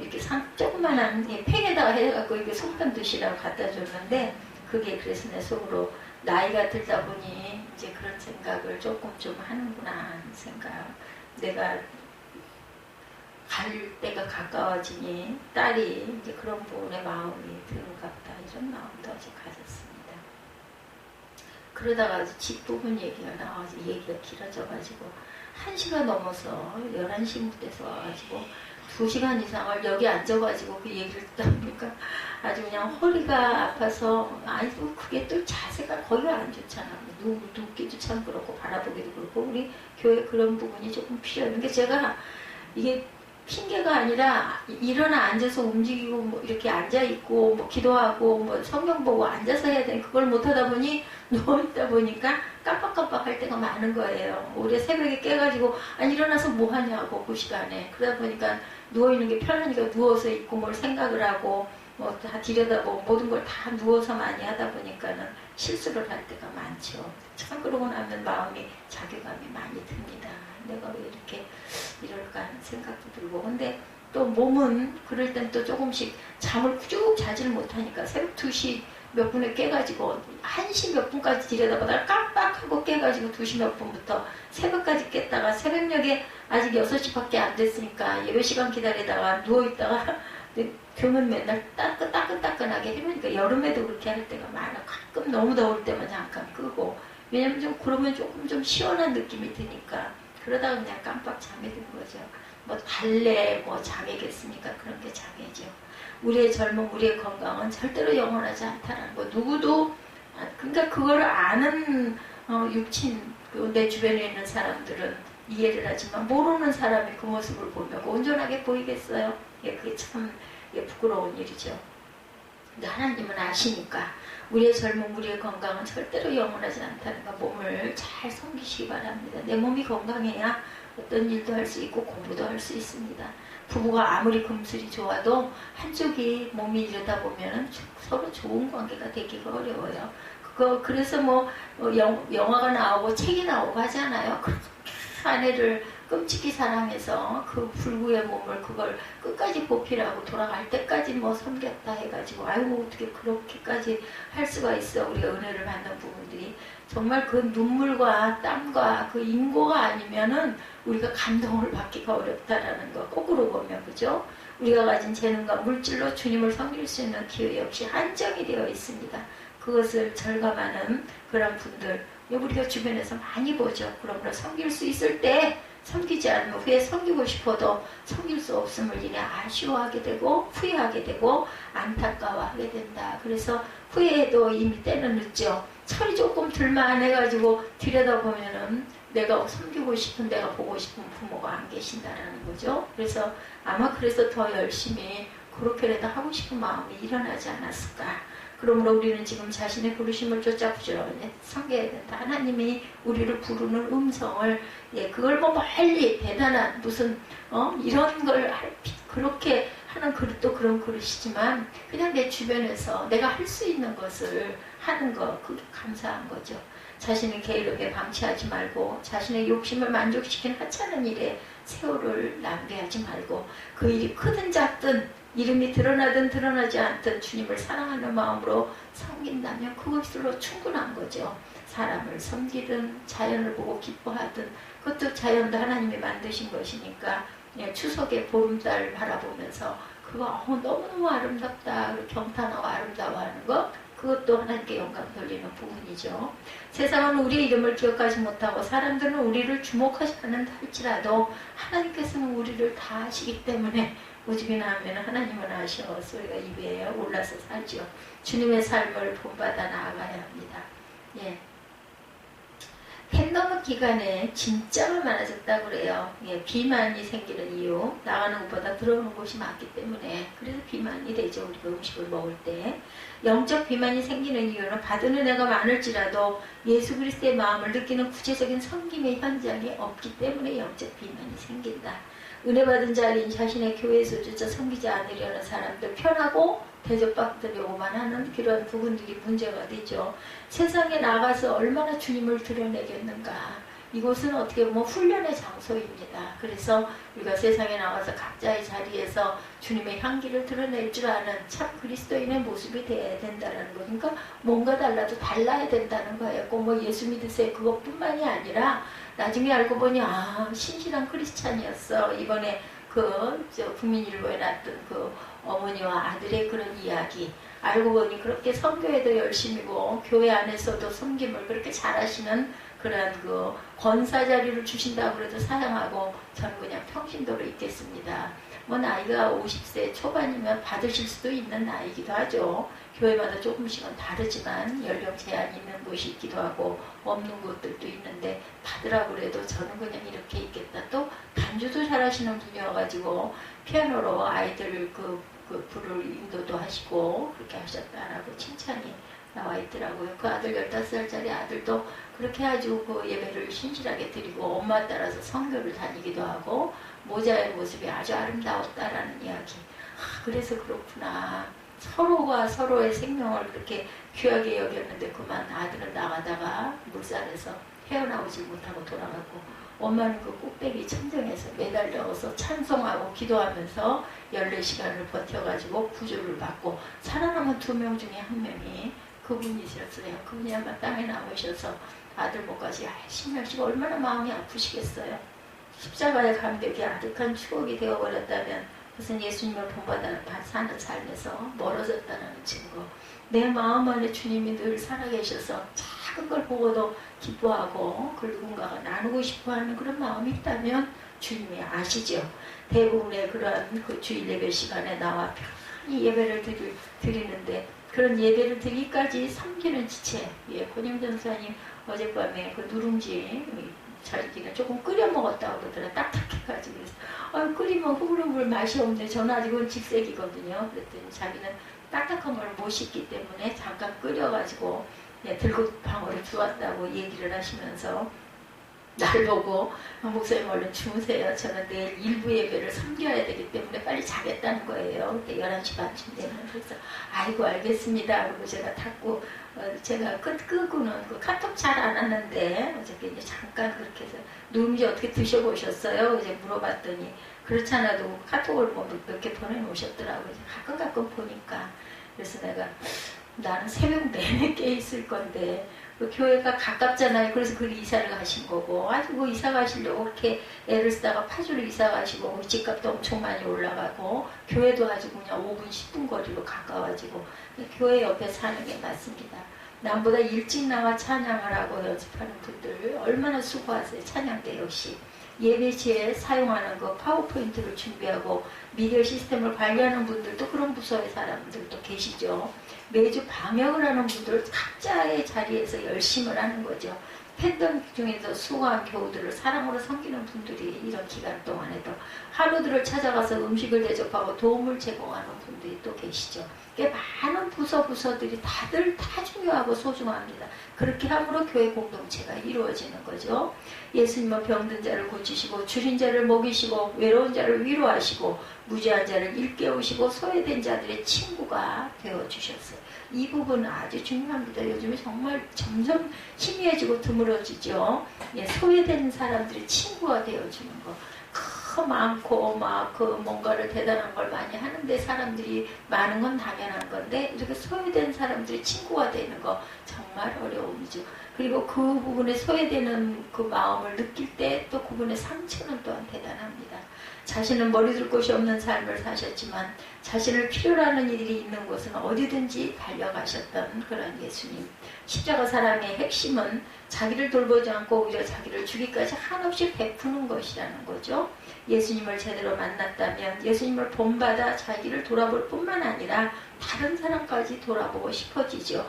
이렇게 조그만한 팩에다가 해갖고 이렇게 송편 드시라고 갖다 줬는데, 그게 그래서 내 속으로 나이가 들다 보니 이제 그런 생각을 조금 좀 하는구나 하는 생각. 내가 갈 때가 가까워지니 딸이 이제 그런 부분에 마음이 드는가 보다, 이런 마음도 어제 가졌습니다. 그러다가 뒷부분 얘기가 나와서 얘기가 길어져가지고 1시가 넘어서 11시 무대에서 와가지고 2시간 이상을 여기 앉아가지고 그 얘기를 듣다 보니까 아주 그냥 허리가 아파서, 아이고 그게 또 자세가 거기가 안 좋잖아. 눕기도 참 그렇고 바라보기도 그렇고 우리 교회 그런 부분이 조금 필요해요. 그러니까 제가 이게 핑계가 아니라 일어나 앉아서 움직이고 이렇게 앉아있고 기도하고 성경 보고 앉아서 해야 되는 그걸 못하다 보니 누워있다 보니까 깜빡깜빡 할 때가 많은 거예요. 우리 새벽에 깨가지고 일어나서 뭐 하냐고 그 시간에. 그러다 보니까 누워있는 게 편하니까 누워서 있고 뭘 생각을 하고 다 들여다보고 모든 걸 다 누워서 많이 하다 보니까는 실수를 할 때가 많죠. 참 그러고 나면 마음이 자괴감이 많이 듭니다. 내가 왜 이렇게 이럴까 하는 생각도 들고. 근데 또 몸은 그럴 땐 또 조금씩 잠을 쭉 자지를 못하니까 새벽 2시 몇 분에 깨가지고 1시 몇 분까지 들여다보다가 깜빡하고 깨가지고 2시 몇 분부터 새벽까지 깼다가 새벽녘에 아직 6시밖에 안 됐으니까 예배 시간 기다리다가 누워있다가 등은 맨날 따끈따끈하게 해놓으니까 여름에도 그렇게 할 때가 많아. 가끔 너무 더울 때만 잠깐 끄고, 왜냐면 좀 그러면 조금 좀 시원한 느낌이 드니까 그러다가 그냥 깜빡 잠에 든 거죠. 뭐 달래 뭐 장애겠습니까? 그런 게 장애죠. 우리의 젊음, 우리의 건강은 절대로 영원하지 않다는 거. 누구도 그러니까 그걸 아는 육친 내 주변에 있는 사람들은 이해를 하지만 모르는 사람이 그 모습을 보면 온전하게 보이겠어요? 예, 그게 참 부끄러운 일이죠. 근데 하나님은 아시니까 우리의 젊음, 우리의 건강은 절대로 영원하지 않다는 거. 몸을 잘 섬기시기 바랍니다. 내 몸이 건강해야 어떤 일도 할 수 있고 공부도 할 수 있습니다. 부부가 아무리 금슬이 좋아도 한쪽이 몸이 이러다 보면은 서로 좋은 관계가 되기가 어려워요. 그래서 뭐 영화가 나오고 책이 나오고 하잖아요. 그렇게 아내를 끔찍히 사랑해서 그 불구의 몸을 그걸 끝까지 보필하고 돌아갈 때까지 뭐 섬겼다 해가지고 아이고 어떻게 그렇게까지 할 수가 있어. 우리가 은혜를 받는 부분들이 정말 그 눈물과 땀과 그 인고가 아니면은 우리가 감동을 받기가 어렵다라는 거 거꾸로 보면 그죠? 우리가 가진 재능과 물질로 주님을 섬길 수 있는 기회 역시 한정이 되어 있습니다. 그것을 절감하는 그런 분들 우리가 주변에서 많이 보죠. 그러므로 섬길 수 있을 때 섬기지 않으면 후에 섬기고 싶어도 섬길 수 없음을 인해 아쉬워하게 되고 후회하게 되고 안타까워하게 된다. 그래서 후회해도 이미 때는 늦죠. 철이 조금 들만 해가지고 들여다보면은 내가 섬기고 싶은 내가 보고 싶은 부모가 안 계신다라는 거죠. 그래서 아마 그래서 더 열심히 그렇게라도 하고 싶은 마음이 일어나지 않았을까. 그러므로 우리는 지금 자신의 부르심을 쫓아 부지런히 섬겨야 된다. 하나님이 우리를 부르는 음성을 그걸 뭐 멀리 대단한 무슨 이런 걸 그렇게 하는 그릇도 그런 그릇이지만 그냥 내 주변에서 내가 할 수 있는 것을 하는 거 그게 감사한 거죠. 자신의 게으르게 방치하지 말고 자신의 욕심을 만족시키는 하찮은 일에 세월을 낭비하지 말고 그 일이 크든 작든 이름이 드러나든 드러나지 않든 주님을 사랑하는 마음으로 섬긴다면 그것으로 충분한 거죠. 사람을 섬기든 자연을 보고 기뻐하든 그것도 자연도 하나님이 만드신 것이니까 추석에 보름달 바라보면서 그거 너무너무 아름답다 경탄하고 아름다워하는 것 그것도 하나님께 영광 돌리는 부분이죠. 세상은 우리의 이름을 기억하지 못하고 사람들은 우리를 주목하지 않는다 할지라도 하나님께서는 우리를 다 아시기 때문에 오직이나 하면 하나님은 아셔서 우리가 이 위에 올라서 살죠. 주님의 삶을 본받아 나아가야 합니다. 팬데믹 기간에 진짜로 많아졌다고 그래요. 비만이 생기는 이유 나가는 것보다 들어오는 곳이 많기 때문에 그래서 비만이 되죠. 우리가 음식을 먹을 때 영적 비만이 생기는 이유는 받은 은혜가 많을지라도 예수 그리스도의 마음을 느끼는 구체적인 섬김의 현장이 없기 때문에 영적 비만이 생긴다. 은혜 받은 자리인 자신의 교회에서 조차 섬기지 않으려는 사람들 편하고 대접받으려고만 하는 그런 부분들이 문제가 되죠. 세상에 나가서 얼마나 주님을 드러내겠는가. 이곳은 어떻게 보면 훈련의 장소입니다. 그래서 우리가 세상에 나가서 각자의 자리에서 주님의 향기를 드러낼 줄 아는 참 그리스도인의 모습이 되어야 된다는 거. 그러니까 뭔가 달라도 달라야 된다는 거예요. 꼭 뭐 예수 믿으세요 그것뿐만이 아니라 나중에 알고 보니 신실한 크리스찬이었어. 이번에 국민일보에 났던 그 어머니와 아들의 그런 이야기 알고 보니 그렇게 선교에도 열심이고 교회 안에서도 섬김을 그렇게 잘하시는 그런 그 권사 자리를 주신다고 그래도 사양하고 저는 그냥 평신도로 있겠습니다. 뭐 나이가 50세 초반이면 받으실 수도 있는 나이기도 하죠. 교회마다 조금씩은 다르지만 연령 제한이 있는 곳이 있기도 하고 없는 곳들도 있는데 받으라고 그래도 저는 그냥 이렇게 있겠다. 또 반주도 잘하시는 분이어가지고 피아노로 아이들 불을 인도도 하시고 그렇게 하셨다라고 칭찬이 나와 있더라고요. 그 아들 15살짜리 아들도 그렇게 해가지고 그 예배를 신실하게 드리고 엄마 따라서 선교를 다니기도 하고 모자의 모습이 아주 아름다웠다라는 이야기. 그래서 그렇구나. 서로가 서로의 생명을 그렇게 귀하게 여겼는데 그만 아들은 나가다가 물살에서 헤어나오지 못하고 돌아가고 엄마는 그 꼭대기 천정에서 매달려서 찬송하고 기도하면서 14시간을 버텨가지고 구조를 받고 살아남은 2명 중에 1명이 그분이셨어요. 그분이 아마 땅에 나오셔서 아들 목까지 열심히 하시고 얼마나 마음이 아프시겠어요. 십자가의 감격이 아득한 추억이 되어버렸다면 그것은 예수님을 본받아 사는 삶에서 멀어졌다는 증거. 내 마음 안에 주님이 늘 살아계셔서 작은 걸 보고도 기뻐하고 그걸 누군가가 나누고 싶어하는 그런 마음이 있다면 주님이 아시죠. 대부분의 그러한 그 주일 예배 시간에 나와 편히 예배를 드리는데 그런 예배를 드리기까지 섬기는 지체. 예, 권영 전사님 어젯밤에 그 누룽지 자기가 조금 끓여 먹었다고 그러더라. 딱딱해가지고 그래서 끓이면 흐물흐물 맛이 없는데 저는 아직은 직색이거든요. 그랬더니 자기는 딱딱한 걸 못 씻기 때문에 잠깐 끓여가지고 예, 들고 방으로 주웠다고 얘기를 하시면서 날 보고 목사님 얼른 주무세요. 저는 내일 일부 예배를 섬겨야 되기 때문에 빨리 자겠다는 거예요. 그때 11시 반쯤 되면. 그래서 아이고 알겠습니다. 그리고 제가 닫고 제가 끄고는 그 카톡 잘 안 하는데 어저께 이제 잠깐 그렇게 해서 누룽지 어떻게 드셔보셨어요? 이제 물어봤더니 그렇지 않아도 카톡을 뭐 몇 개 보내놓으셨더라고요. 가끔 보니까. 그래서 내가 나는 새벽 내내 깨 있을 건데 그 교회가 가깝잖아요. 그래서 그 이사를 가신 거고 아주 그 이사 가시려고 그렇게 애를 쓰다가 파주로 이사 가시고 집값도 엄청 많이 올라가고 교회도 아주 그냥 5분 10분 거리로 가까워지고 교회 옆에 사는 게 맞습니다. 남보다 일찍 나와 찬양을 하고 연습하는 분들 얼마나 수고하세요. 찬양대 역시 예배시에 사용하는 그 파워포인트를 준비하고 미디어 시스템을 관리하는 분들도 그런 부서의 사람들도 계시죠. 매주 방역을 하는 분들 각자의 자리에서 열심을 하는 거죠. 팬덤 중에서 수고한 교우들을 사랑으로 섬기는 분들이 이런 기간 동안에도 하루들을 찾아가서 음식을 대접하고 도움을 제공하는 분들이 또 계시죠. 많은 부서들이 다들 다 중요하고 소중합니다. 그렇게 함으로 교회 공동체가 이루어지는 거죠. 예수님은 병든 자를 고치시고 줄인 자를 먹이시고 외로운 자를 위로하시고 무지한 자를 일깨우시고 소외된 자들의 친구가 되어주셨어요. 이 부분은 아주 중요합니다. 요즘에 정말 점점 희미해지고 드물어지죠. 예, 소외된 사람들의 친구가 되어주는 거. 많고 막 그 뭔가를 대단한 걸 많이 하는데 사람들이 많은 건 당연한 건데 이렇게 소외된 사람들이 친구가 되는 거 정말 어려움이죠. 그리고 그 부분에 소외되는 그 마음을 느낄 때 또 그분의 상처는 또한 대단합니다. 자신은 머리둘 곳이 없는 삶을 사셨지만 자신을 필요로 하는 이들이 있는 곳은 어디든지 달려가셨던 그런 예수님. 십자가 사랑의 핵심은 자기를 돌보지 않고 오히려 자기를 주기까지 한없이 베푸는 것이라는 거죠. 예수님을 제대로 만났다면 예수님을 본받아 자기를 돌아볼 뿐만 아니라 다른 사람까지 돌아보고 싶어지죠.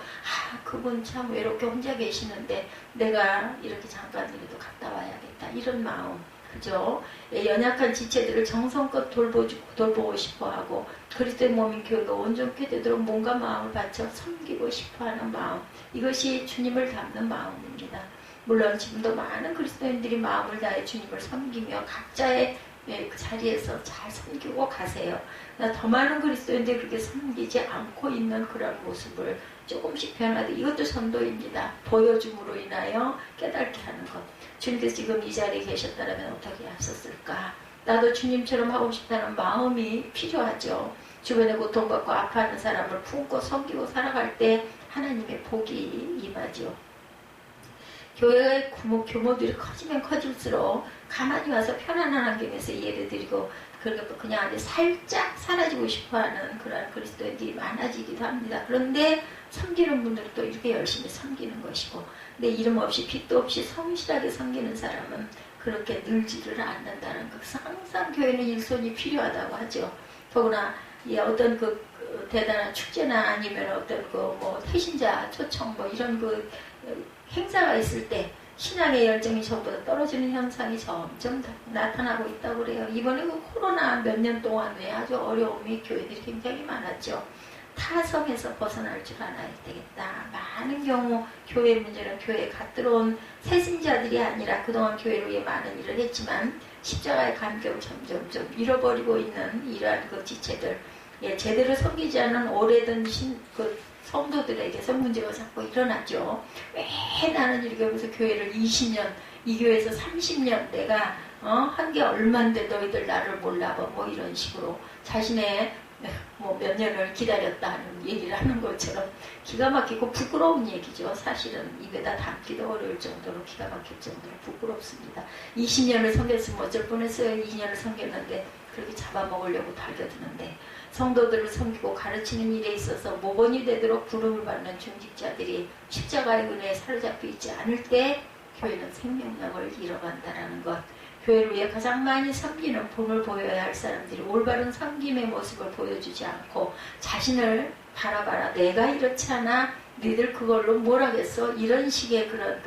그분 참 외롭게 혼자 계시는데 내가 이렇게 잠깐이라도 갔다 와야겠다. 이런 마음. 그죠? 연약한 지체들을 정성껏 돌보고 싶어하고 그리스도의 몸인 교회가 온전케 되도록 뭔가 마음을 바쳐 섬기고 싶어하는 마음. 이것이 주님을 닮는 마음입니다. 물론 지금도 많은 그리스도인들이 마음을 다해 주님을 섬기며 각자의 그 자리에서 잘 섬기고 가세요. 더 많은 그리스도인들이 그렇게 섬기지 않고 있는 그런 모습을 조금씩 변화돼. 이것도 전도입니다. 보여줌으로 인하여 깨닫게 하는 것. 주님께서 지금 이 자리에 계셨다면 어떻게 하셨을까? 나도 주님처럼 하고 싶다는 마음이 필요하죠. 주변에 고통받고 아파하는 사람을 품고 섬기고 살아갈 때 하나님의 복이 임하죠. 교회의 규모들이 커지면 커질수록 가만히 와서 편안한 환경에서 예배드리고 그냥 아주 살짝 사라지고 싶어하는 그런 그리스도인들이 많아지기도 합니다. 그런데 섬기는 분들은 또 이렇게 열심히 섬기는 것이고 내 이름 없이 빚도 없이 성실하게 섬기는 사람은 그렇게 늘지를 않는다는 것. 항상 교회는 일손이 필요하다고 하죠. 더구나 어떤 그 대단한 축제나 아니면 어떤 그 뭐 태신자 초청 뭐 이런 그 행사가 있을 때 신앙의 열정이 전보다 떨어지는 현상이 점점 나타나고 있다고 그래요. 이번에 그 코로나 몇 년 동안에 아주 어려움이 교회들이 굉장히 많았죠. 타성에서 벗어날 줄 알아야 되겠다. 많은 경우 교회 문제는 교회에 갓 들어온 새신자들이 아니라 그동안 교회를 위해 많은 일을 했지만 십자가의 감격을 점점 좀 잃어버리고 있는 이러한 그 지체들, 제대로 섬기지 않은 오래된 성도들에게서 문제가 자꾸 일어나죠. 왜 나는 이렇게 하면서 교회를 20년, 이 교회에서 30년 내가 한 게 얼만데 너희들 나를 몰라봐. 뭐 이런 식으로 자신의 뭐 몇 년을 기다렸다 하는 얘기를 하는 것처럼 기가 막히고 부끄러운 얘기죠. 사실은 입에다 담기도 어려울 정도로 기가 막힐 정도로 부끄럽습니다. 20년을 섬겼으면 어쩔 뻔했어요. 2년을 섬겼는데 그렇게 잡아먹으려고 달겨드는데 성도들을 섬기고 가르치는 일에 있어서 모범이 되도록 부름을 받는 중직자들이 십자가의 은혜에 사로잡혀 있지 않을 때 교회는 생명력을 잃어간다는 것. 교회를 위해 가장 많이 섬기는 본을 보여야 할 사람들이 올바른 섬김의 모습을 보여주지 않고 자신을 바라봐라. 내가 이렇지 않아? 너희들 그걸로 뭘 하겠어? 이런 식의 그런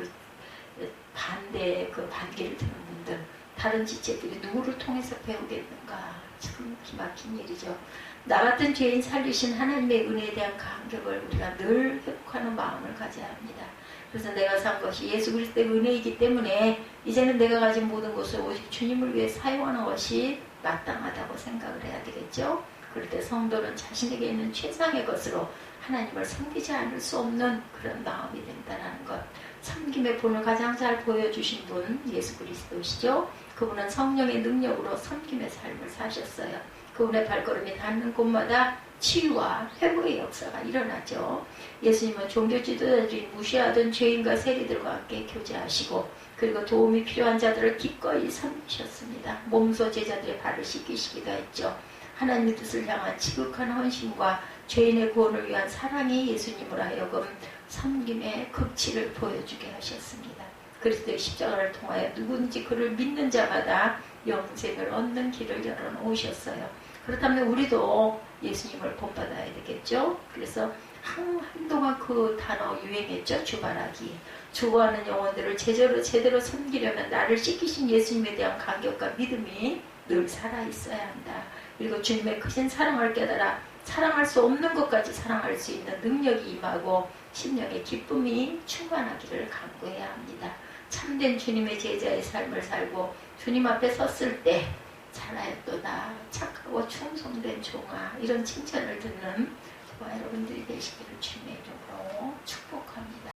반대의 그 반기를 드는 분들. 다른 지체들이 누구를 통해서 배우겠는가? 참 기막힌 일이죠. 나 같은 죄인 살리신 하나님의 은혜에 대한 감격을 우리가 늘 회복하는 마음을 가져야 합니다. 그래서 내가 산 것이 예수 그리스도의 은혜이기 때문에 이제는 내가 가진 모든 것을 오직 주님을 위해 사용하는 것이 마땅하다고 생각을 해야 되겠죠. 그럴 때 성도는 자신에게 있는 최상의 것으로 하나님을 섬기지 않을 수 없는 그런 마음이 된다는 것. 섬김의 본을 가장 잘 보여주신 분 예수 그리스도시죠. 그분은 성령의 능력으로 섬김의 삶을 사셨어요. 그분의 발걸음이 닿는 곳마다 치유와 회복의 역사가 일어나죠. 예수님은 종교 지도자들이 무시하던 죄인과 세리들과 함께 교제하시고 그리고 도움이 필요한 자들을 기꺼이 섬기셨습니다. 몸소 제자들의 발을 씻기시기도 했죠. 하나님의 뜻을 향한 지극한 헌신과 죄인의 구원을 위한 사랑이 예수님을 하여금 섬김의 극치를 보여주게 하셨습니다. 그리스도의 십자가를 통하여 누구든지 그를 믿는 자마다 영생을 얻는 길을 열어놓으셨어요. 그렇다면 우리도 예수님을 본받아야 되겠죠. 그래서 한동안 그 단어 유행했죠. 주바라기. 주구하는 영혼들을 제대로 섬기려면 나를 씻기신 예수님에 대한 감격과 믿음이 늘 살아있어야 한다. 그리고 주님의 크신 사랑을 깨달아 사랑할 수 없는 것까지 사랑할 수 있는 능력이 임하고 심령의 기쁨이 충만하기를 간구해야 합니다. 참된 주님의 제자의 삶을 살고 주님 앞에 섰을 때 잘하였도다 착하고 충성된 종아 이런 칭찬을 듣는 저와 여러분들이 되시기를 주님의 이름으로 축복합니다.